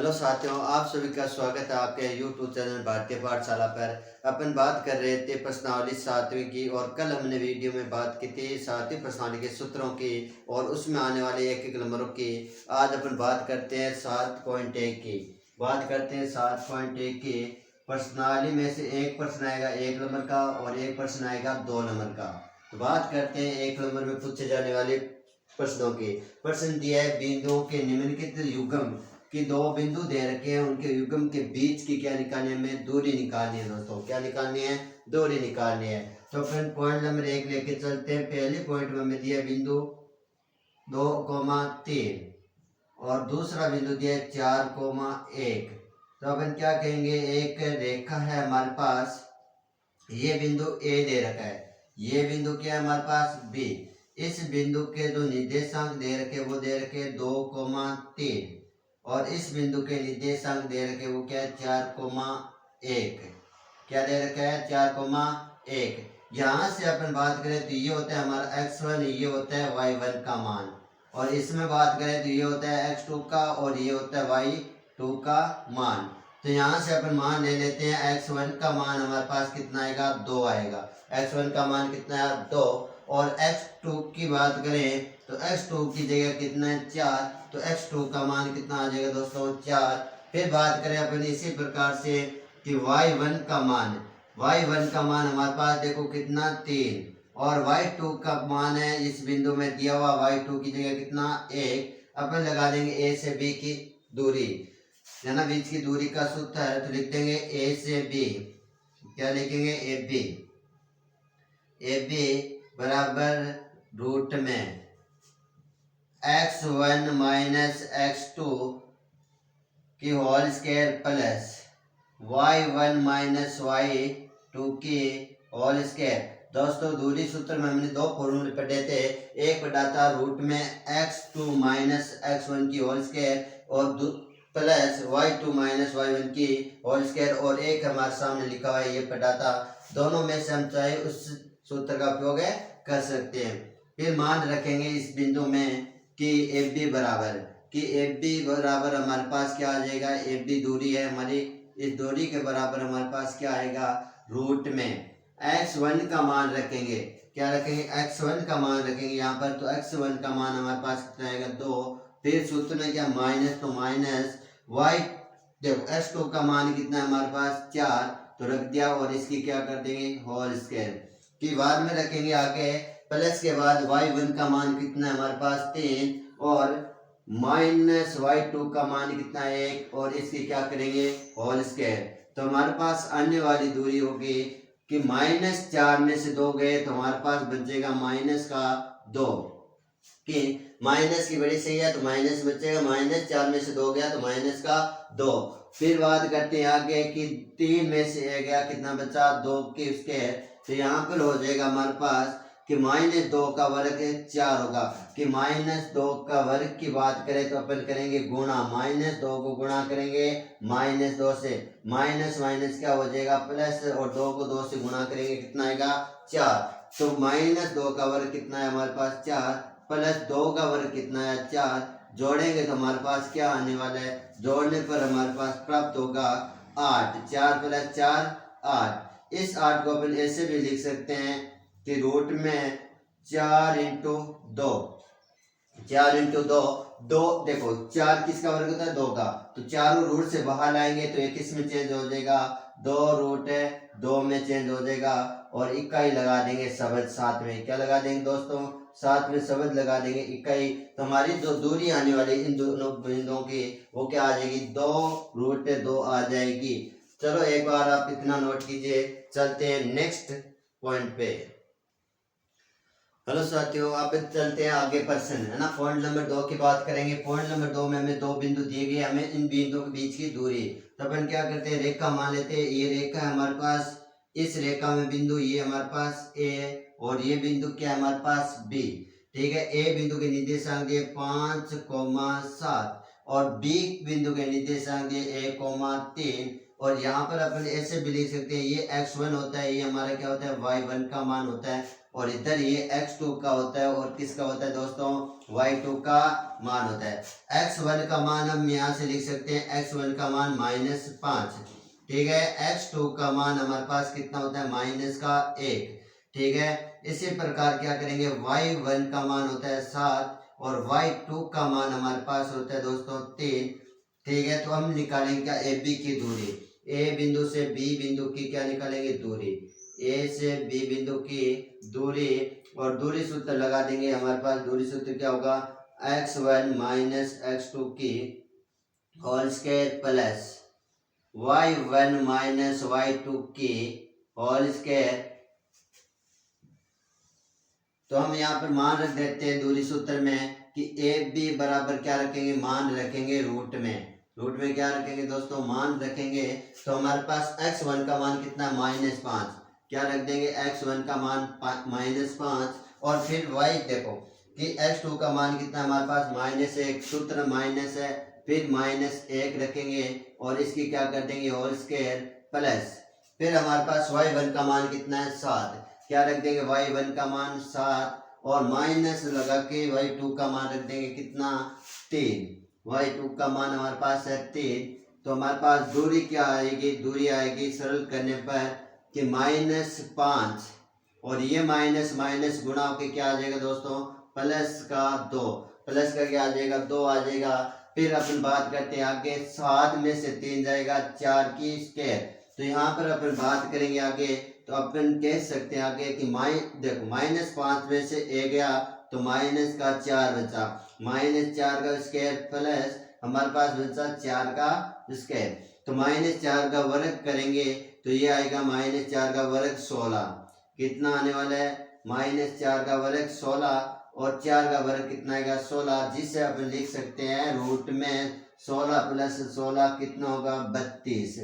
Hello साथियों, आप सभी का स्वागत है आपके यूट्यूब चैनल भारतीय पाठशाला पर। अपन बात कर रहे थे प्रश्नावली 7वीं की और कल हमने वीडियो में बात की थी 7वीं प्रश्नावली के सूत्रों की और उसमें आने वाले एक एक नंबरों की। आज अपन बात करते हैं 7.1 की। बात करते हैं 7.1 की। प्रश्नावली में से एक प्रश्न आएगा 1 नंबर का और एक प्रश्न आएगा 2 नंबर का। तो बात करते हैं 1 नंबर में पूछे जाने वाले प्रश्नों की। प्रश्न दिया है बिंदुओं के निम्नलिखित युग्म कि दो बिंदु दे रखे हैं, उनके युग्म के बीच की क्या निकालनी है, हमें दूरी निकालनी है। दोस्तों क्या निकालनी है? दूरी निकालनी है। तो फिर पॉइंट नंबर 1 लेके चलते हैं। पहले पॉइंट में हमें दिया बिंदु 2,3 और दूसरा बिंदु दिया 4,1। तो अपन क्या कहेंगे, एक रेखा है हमारे पास, ये बिंदु ए दे रखा है, ये बिंदु क्या है हमारे पास बी। इस बिंदु के जो निर्देशांक दे रखे वो दे रखे 2,3 और इस बिंदु के निर्देशांक दे रखे वो क्या है 4,1। क्या दे रखा है 4,1। यहाँ से अपन बात करें तो ये होता है हमारा x1, ये होता है y1 का मान, और इसमें बात करें तो ये होता है x2 का और ये होता है y2 का मान। तो यहाँ से अपन मान ले लेते हैं x1 का मान हमारे पास कितना आएगा 2 आएगा। x1 का मान कितना है 2। और x2 की बात करें तो x2 की जगह कितना है 4, तो x2 का मान कितना आ जाएगा दोस्तों 4। फिर बात करें अपन इसी प्रकार से कि y1 का मान, y1 का मान हमारे पास देखो कितना 3 और y2 का मान है इस बिंदु में दिया हुआ y2 की जगह कितना 1। अपन लगा देंगे a से b की दूरी है ना, बीच की दूरी का सूत्र है तो लिख देंगे a से b। क्या लिखेंगे ए बी बराबर रूट में x1 माइनस x2 की whole square plus y1 minus y2 की होल स्क्वायर। दोस्तों दूरी सूत्र में हमने दो फॉर्मूले पढ़े थे। एक पढ़ा था रूट में x2 माइनस x1 की होल स्क्वायर और प्लस y2 माइनस y1 की होल स्क्वायर, और एक हमारे सामने लिखा हुआ है ये पढ़ा था। दोनों में से हम चाहे उस सूत्र का उपयोग कर सकते हैं। फिर मान रखेंगे इस बिंदु में कि एफ बी बराबर हमारे पास क्या आ जाएगा, एफ बी दूरी है हमारी, इस दूरी के बराबर हमारे पास क्या आएगा रूट में x1 का मान रखेंगे। क्या रखेंगे x1 का मान रखेंगे यहाँ पर, तो x1 का मान हमारे पास कितना आएगा 2। फिर सूत्र में क्या माइनस, तो माइनस y, देखो x2 का मान कितना है हमारे पास 4 तो रख दिया, और इसकी क्या कर देंगे होल स्क्वायर की बाद में रखेंगे आगे। प्लस के बाद y1 का मान कितना है हमारे पास 3 और माइनस y2 का मान कितना है 1 और इसकी क्या करेंगे होल स्क्वायर। तो हमारे पास आने वाली दूरी होगी कि -4 में से 2 गए तो हमारे पास बचेगा माइनस का 2, कि माइनस की बड़ी सही है तो माइनस बचेगा, -4 में से 2 गया तो माइनस का 2। फिर बात करते हैं आगे कि 3 में से 1 गया कितना बचा 2 की स्क्वायर। तो यहाँ पर हो जाएगा हमारे पास कि -2 का वर्ग 4 होगा, कि -2 का वर्ग की बात करें तो अपन करेंगे गुणा, -2 को गुणा करेंगे -2 से, माइनस माइनस क्या हो जाएगा प्लस, और 2 को 2 से गुणा करेंगे कितना आएगा 4। तो -2 का वर्ग कितना है हमारे पास 4 प्लस 2 का वर्ग कितना है 4, जोड़ेंगे तो हमारे पास क्या आने वाला है, जोड़ने पर हमारे पास प्राप्त होगा 8। 4 प्लस 4 8। इस 8 को अपन ऐसे भी लिख सकते हैं कि रूट में 4 इंटू 2, 4 इंटू 2, 2 देखो 4 किसका वर्ग होता है 2 का, तो चारों रूट से बाहर लाएंगे तो ये किस में चेंज हो जाएगा 2 रूट है 2 में चेंज हो जाएगा, और इकाई लगा देंगे शब्द साथ में। क्या लगा देंगे दोस्तों साथ में शब्द लगा देंगे इकाई। तो हमारी जो दूरी आने वाली इन दोनों बिंदुओं की वो क्या आ जाएगी 2 रूट 2 आ जाएगी। चलो एक बार आप इतना नोट कीजिए, चलते हैं नेक्स्ट पॉइंट पे। हेलो साथियों, आप चलते हैं आगे प्रश्न है ना, पॉइंट नंबर 2 की बात करेंगे। पॉइंट नंबर 2 में हमें 2 बिंदु दिए गए, हमें इन बिंदुओं के बीच की दूरी। तो अपन क्या करते हैं रेखा मान लेते हैं, ये रेखा है हमारे पास, इस रेखा में बिंदु ये हमारे पास ए और ये बिंदु क्या है हमारे पास बी। ठीक है, ए बिंदु के निर्देशांक दिए 5,7 और बी बिंदु के निर्देशांक दिए 1,3। और यहाँ पर अपन ऐसे भी लिख सकते हैं ये x1 होता है, ये हमारा क्या होता है y1 का मान होता है, और इधर ये x2 का होता है और किसका होता है दोस्तों, y2 का मान होता है। x1 का मान हम यहाँ से लिख सकते हैं, x1 का मान -5, ठीक है। x2 का मान हमारे पास कितना होता है, -1, ठीक है। इसी प्रकार क्या करेंगे, y1 का मान होता है 7 और y2 का मान हमारे पास होता है दोस्तों 3, ठीक है। तो हम निकालेंगे क्या, ए बी की दूरी, ए बिंदु से बी बिंदु की क्या निकालेंगे, दूरी, ए से बी बिंदु की दूरी, और दूरी सूत्र लगा देंगे। हमारे पास दूरी सूत्र क्या होगा, x1 माइनस x2 की whole square plus y1 minus y2 की होल स्क्वायर। तो हम यहाँ पर मान रख देते हैं दूरी सूत्र में कि ए बी बराबर क्या रखेंगे, मान रखेंगे रूट में क्या रखेंगे दोस्तों, मान रखेंगे। तो हमारे पास x1 का मान कितना है, -5, क्या रख देंगे, x1 का मान -5, और फिर y देखो कि x2 का मान कितना है हमारे पास -1, सूत्र माइनस है, फिर -1 रखेंगे और इसकी क्या कर देंगे, होल स्क्वायर प्लस, फिर हमारे पास y1 का मान कितना है 7, क्या रख देंगे, y1 का मान 7 और माइनस लगा के y2 का मान रख देंगे कितना, 3, y2 का मान हमारे पास है 3। तो हमारे पास दूरी क्या आएगी, दूरी आएगी सरल करने पर कि -5 और ये माइनस माइनस गुणा होके क्या आ जाएगा दोस्तों, प्लस का 2, प्लस का क्या आ जाएगा, 2 आ जाएगा। फिर अपन बात करते हैं आगे, 7 में से 3 जाएगा, 4 की स्क्वायर। तो यहाँ पर अपन बात करेंगे आगे, तो अपन कह सकते हैं आगे कि देखो -5 में से ए गया तो माइनस का 4 बचा, -4 का स्क्वायर प्लस हमारे पास बचा 4 का स्क्वायर। तो -4 का वर्ग करेंगे तो ये आएगा -4 का वर्ग 16, कितना आने वाला है, -4 का वर्ग 16 और 4 का वर्ग कितना आएगा 16, जिससे अपन लिख सकते हैं रूट में 16 प्लस 16 कितना होगा 32।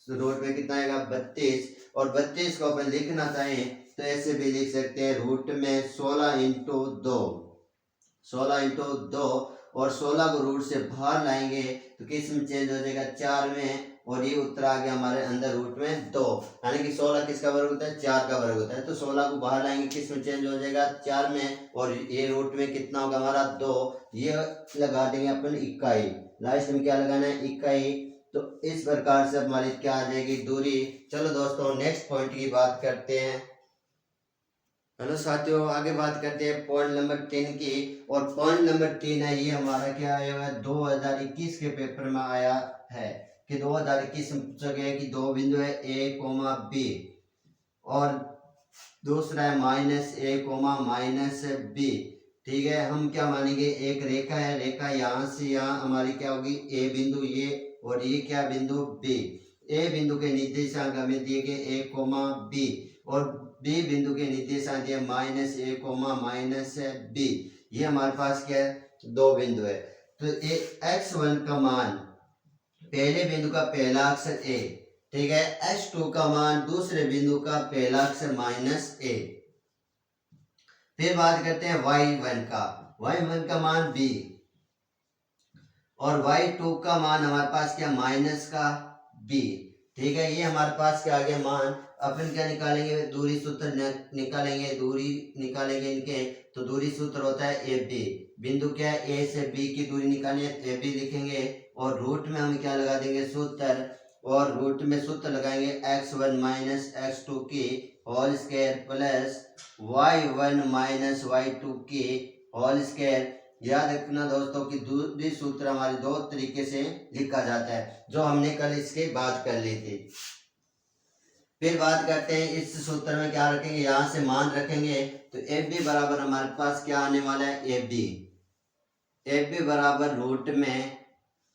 तो रूट में कितना आएगा 32, और 32 को अपन लिखना चाहें तो ऐसे भी लिख सकते हैं, रूट में 16 इंटू 2, 16 इंटू 2, और 16 को रूट से बाहर लाएंगे तो किस में चेंज हो जाएगा, 4 में, और ये उत्तर आ गया हमारे अंदर रूट में 2, यानी कि 16 किसका वर्ग होता है, 4 का वर्ग होता है। तो 16 को बाहर लाएंगे किस में चेंज हो जाएगा, 4 में, और ये रूट में कितना होगा हमारा 2, ये लगा देंगे अपन इकाई, लास्ट में क्या लगाना है, इकाई। तो इस प्रकार से हमारी क्या आ जाएगी, दूरी। चलो दोस्तों नेक्स्ट पॉइंट की बात करते हैं। हेलो साथियों, आगे बात करते हैं पॉइंट नंबर 3 की, और पॉइंट नंबर 3 है ये हमारा क्या आया हुआ है, 2021 के पेपर में आया है कि 2021 में पूछा गया है कि दो बिंदु है ए कोमा बी, और दूसरा है -a -b, ठीक है। हम क्या मानेंगे, एक रेखा है, रेखा यहाँ से यहाँ हमारी क्या होगी, ए बिंदु ये, और ये क्या बिंदु बी। ए बिंदु के निर्देशांक हमें दिए गए a, b, और बी बिंदु के निर्देशांक दिए -a, -b। ये हमारे पास क्या है, दो बिंदु है। तो x1 का मान, पहले बिंदु का पहला अक्षर a, ठीक है, x2 का मान दूसरे बिंदु का पहला अक्षर -a। फिर बात करते हैं y1 का मान b, और y2 का मान हमारे पास क्या, माइनस का b, ठीक है। ये हमारे पास क्या आ गया मान। अपन क्या निकालेंगे, दूरी सूत्र निकालेंगे, दूरी निकालेंगे इनके। तो दूरी सूत्र होता है ए बी, बिंदु क्या है, ए से बी की दूरी निकालनी है, ए बी लिखेंगे, और रूट में हम क्या लगा देंगे, सूत्र, और रूट में सूत्र लगाएंगे x1 माइनस x2 की whole square plus y1 minus y2 की होल स्क्वायर। याद रखना दोस्तों कि दूरी सूत्र हमारे दो तरीके से लिखा जाता है, जो हमने कल इसके बात कर ली थी। फिर बात करते हैं इस सूत्र में क्या रखेंगे, यहाँ से मान रखेंगे तो एफ बी बराबर हमारे पास क्या आने वाला है, एफ बी बराबर रूट में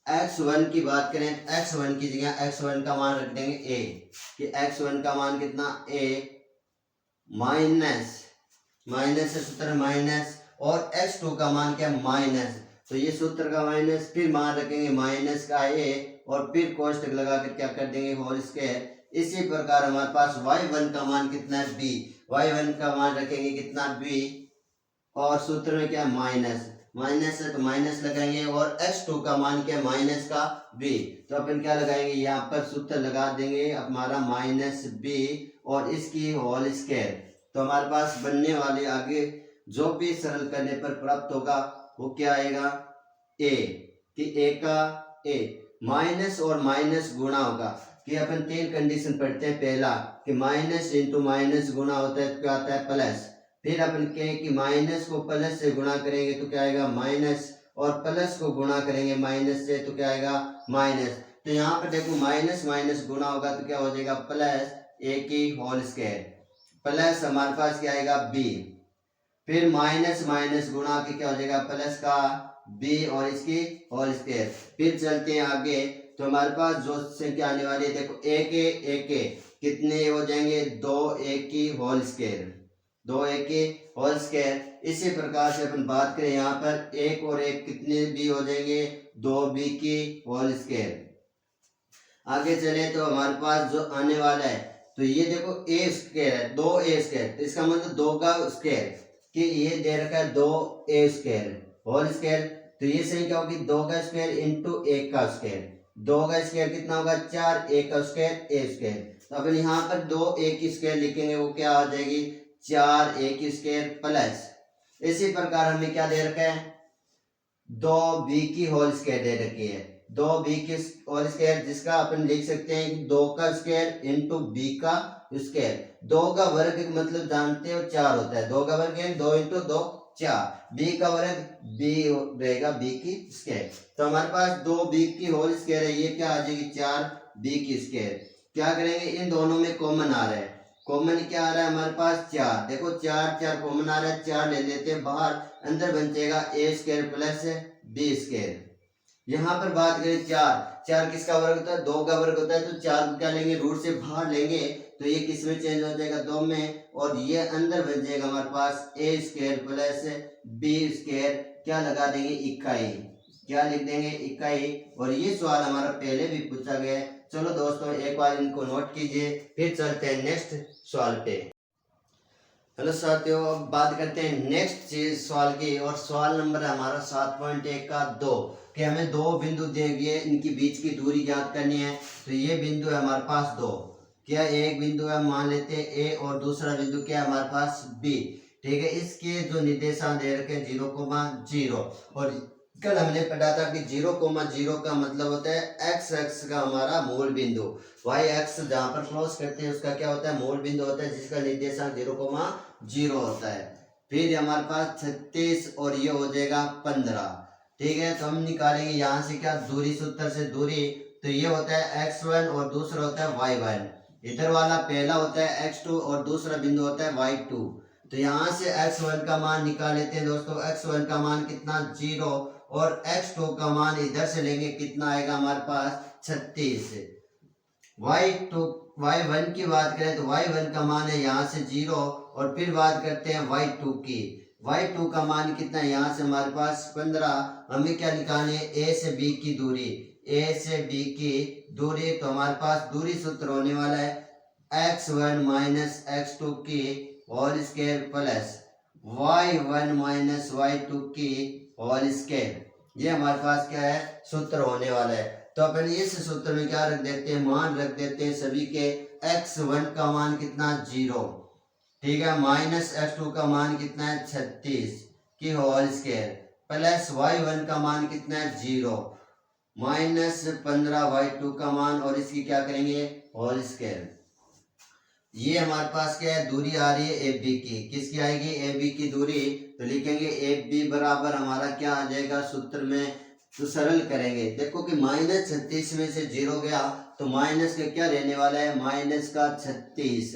x1 की बात करें, x1 की जगह x1 का मान रख देंगे a, कि x1 का मान कितना a, माइनस से सूत्र माइनस, और x2 का मान क्या माइनस, तो ये सूत्र का माइनस, फिर मान रखेंगे माइनस का a, और फिर कोष्टक लगा कर क्या कर देंगे होल स्क्वायर। इसी प्रकार हमारे पास y1 का मान कितना है b, y1 का मान रखेंगे कितना b, और सूत्र में क्या माइनस है तो माइनस लगाएंगे, और x2 का मान क्या माइनस का b, तो अपन क्या लगाएंगे, यहाँ पर सूत्र लगा देंगे हमारा -b और इसकी होल स्क्वायर, तो हमारे पास बनने वाले आगे जो भी सरल करने पर प्राप्त होगा वो क्या आएगा, ए, कि ए का ए माइनस और माइनस गुणा होगा, कि अपन 3 कंडीशन पढ़ते हैं। पहला कि माइनस इंटू माइनस गुणा होता है तो क्या आता है प्लस, फिर अपन कहें कि माइनस को प्लस से गुणा करेंगे तो क्या आएगा माइनस, और प्लस को गुणा करेंगे माइनस से तो क्या आएगा माइनस। तो यहाँ पर देखो माइनस माइनस गुणा होगा तो क्या हो जाएगा प्लस ए की होल स्क्वायर, प्लस हमारे पास क्या आएगा बी, फिर माइनस माइनस गुणा के क्या हो जाएगा प्लस का बी और इसकी होल स्क्वायर। फिर चलते हैं आगे, तो हमारे पास जो संख्या आने वाली है देखो ए के कितने हो जाएंगे, 2a की होल स्क्वायर, 2a की होल स्क्वायर। इसी प्रकार से अपन बात करें यहाँ पर एक और एक कितने भी हो जाएंगे, 2b की होल स्क्वायर। आगे चले तो हमारे पास जो आने वाला है तो ये देखो ए स्क्वायर है, 2a स्क्वायर, तो इसका मतलब 2 का स्क्वायर, कि ये दे रखा है 2a स्क्वायर होल स्क्वायर, तो ये संख्या होगी 2 का स्क्वायर इंटू 1 का स्क्वायर। 2 का स्क्वायर कितना होगा 4, 1 का स्क्वायर a स्क्वायर। तो अपन यहाँ पर 2a की स्क्वायर लिखेंगे वो क्या आ जाएगी 4a की स्क्वायर प्लस, इसी प्रकार हमें क्या दे रखा है 2b की होल स्क्वायर दे रखी है, 2b की होल स्क्वायर, जिसका अपन लिख सकते हैं कि 2 का स्क्वायर इंटू b का स्क्वायर। 2 का वर्ग मतलब जानते हो 4 होता है, 2 का वर्ग है 2 इंटू 2 4, b का वर्ग b रहेगा b की स्क्वायर। तो हमारे पास 2b की होल स्क्वायर है, ये क्या आ जाएगी 4b की स्क्वायर। क्या करेंगे इन दोनों में कॉमन आ रहा है, कॉमन क्या आ रहा है हमारे पास 4, देखो 4 4 कॉमन आ रहा है, 4 ले लेते हैं बाहर, अंदर बन जाएगा a square plus b square. यहाँ पर बात करें 4, 4 किसका वर्ग होता है 2 का वर्ग होता है, तो 4 को क्या लेंगे रूट से बाहर लेंगे तो ये किस में चेंज हो जाएगा 2 में, और ये अंदर बन जाएगा हमारे पास a square plus b square, क्या लगा देंगे इकाई, क्या लिख देंगे इकाई। और ये सवाल हमारा पहले भी पूछा गया है। चलो दोस्तों एक बार इनको नोट कीजिए, फिर चलते हैं नेक्स्ट सवाल पे। हेलो साथियों, अब बात करते हैं नेक्स्ट सवाल की, और सवाल नंबर है हमारा 7.1 का 2, कि हमें 2 बिंदु दिए गए, इनकी बीच की दूरी ज्ञात करनी है। तो ये बिंदु है हमारे पास 2, क्या एक बिंदु है मान लेते हैं ए, और दूसरा बिंदु क्या है हमारे पास बी, ठीक है। इसके जो निर्देशांक दे रखे हैं 0,0, और कल हमने पढ़ा था कि 0,0 का मतलब होता है एक्स एक्स का हमारा मूल बिंदु, वाई एक्स जहाँ पर क्रॉस करते हैं उसका क्या होता है मूल बिंदु होता है, जिसका निर्देशांक 0,0 होता है। फिर हमारे पास 36 और ये हो जाएगा 15, ठीक है। तो हम निकालेंगे यहाँ से क्या दूरी, सूत्र से दूरी, तो ये होता है x1 और दूसरा होता है y1, इधर वाला पहला होता है x2 और दूसरा बिंदु होता है y2। तो यहाँ से x1 का मान निकाल लेते हैं दोस्तों, x1 का मान कितना 0, और x2 का मान इधर से लेंगे कितना आएगा हमारे पास 36। y1 की बात करें तो y1 का मान है यहाँ से 0, और फिर बात करते हैं y2 की, y2 का मान कितना है यहाँ से हमारे पास 15। हमें क्या निकालनी है a से b की दूरी, a से b की दूरी, तो हमारे पास दूरी सूत्र होने वाला है x1 माइनस x2 की whole square plus y1 minus y2 की होल स्क्वायर, ये हमारे पास क्या है सूत्र होने वाला है। तो अपन इस सूत्र में क्या रख देते हैं मान रख देते हैं सभी के, x1 का मान कितना 0, ठीक है, माइनस x2 का मान कितना है 36 की होल स्क्वायर, प्लस y1 का मान कितना है 0, माइनस 15 y2 का मान, और इसकी क्या करेंगे होल स्क्वायर। ये हमारे पास क्या है दूरी आ रही है ए बी की, किसकी आएगी ए बी की दूरी, तो लिखेंगे ए बी बराबर हमारा क्या आ जाएगा सूत्र में, तो सरल करेंगे देखो कि माइनस 36 में से 0 गया तो माइनस का क्या रहने वाला है माइनस का 36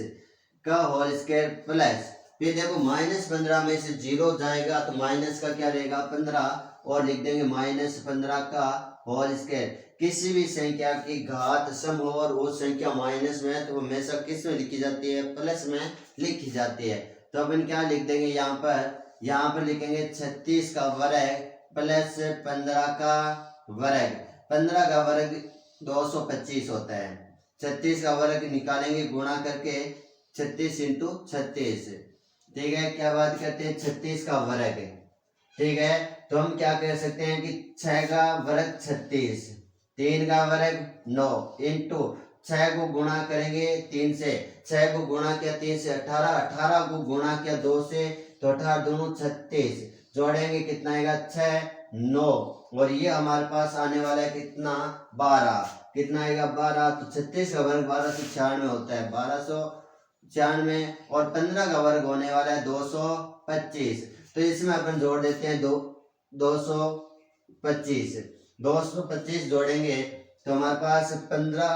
का होल स्क्वायर, प्लस फिर देखो माइनस 15 में से 0 जाएगा तो माइनस का क्या रहेगा 15, और लिख देंगे माइनस 15 का होल स्क्वायर। किसी भी संख्या की घात सम हो और वो संख्या माइनस में है तो वो हमेशा किस में लिखी जाती है प्लस में लिखी जाती है। तो अपन क्या लिख देंगे यहाँ पर लिखेंगे 36 का वर्ग प्लस 15 का वर्ग, 15 का वर्ग 225 होता है, 36 का वर्ग निकालेंगे गुणा करके 36 इंटू 36, ठीक है। क्या बात करते हैं 36 का वर्ग, ठीक है। तो हम क्या कह सकते हैं कि 6 का वर्ग 36, 3 का वर्ग 9 इंटू 6 को गुणा करेंगे 3 से, 6 को गुणा किया 3 से 18, 18 को गुणा किया 2 से, तो 18 दोनों 36, जोड़ेंगे कितना आएगा 6 9, और ये हमारे पास आने वाला है कितना 12, कितना आएगा 12, तो 36 का वर्ग 1296 होता है, 1296, और 15 का वर्ग होने वाला है 225, तो इसमें अपन जोड़ देते हैं 225, 225 जोड़ेंगे तो हमारे पास 15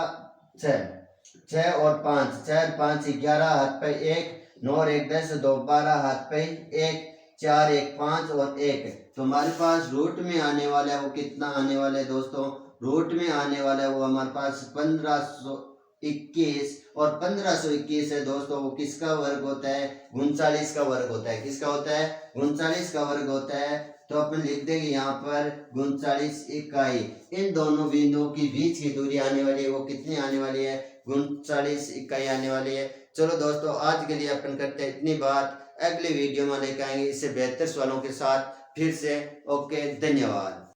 6 और 5, 4 5 11, हाथ पे 1, 9 और 1 10, 2 12, हाथ पे 1, 4 1 5 और 1, तो हमारे पास रूट में आने वाला है वो कितना आने वाला है दोस्तों, रूट में आने वाला है वो हमारे पास 1521, और 1521 है दोस्तों, वो किसका वर्ग होता है 39 का वर्ग होता है, किसका होता है 39 का वर्ग होता है, तो अपन लिख देंगे यहाँ पर 39 इकाई। इन दोनों बिंदुओं की बीच की दूरी आने वाली है वो कितनी आने वाली है 39 इकाई आने वाली है। चलो दोस्तों आज के लिए अपन करते हैं इतनी बात, अगले वीडियो में लेकर आएंगे इससे बेहतर सवालों के साथ फिर से। ओके, धन्यवाद।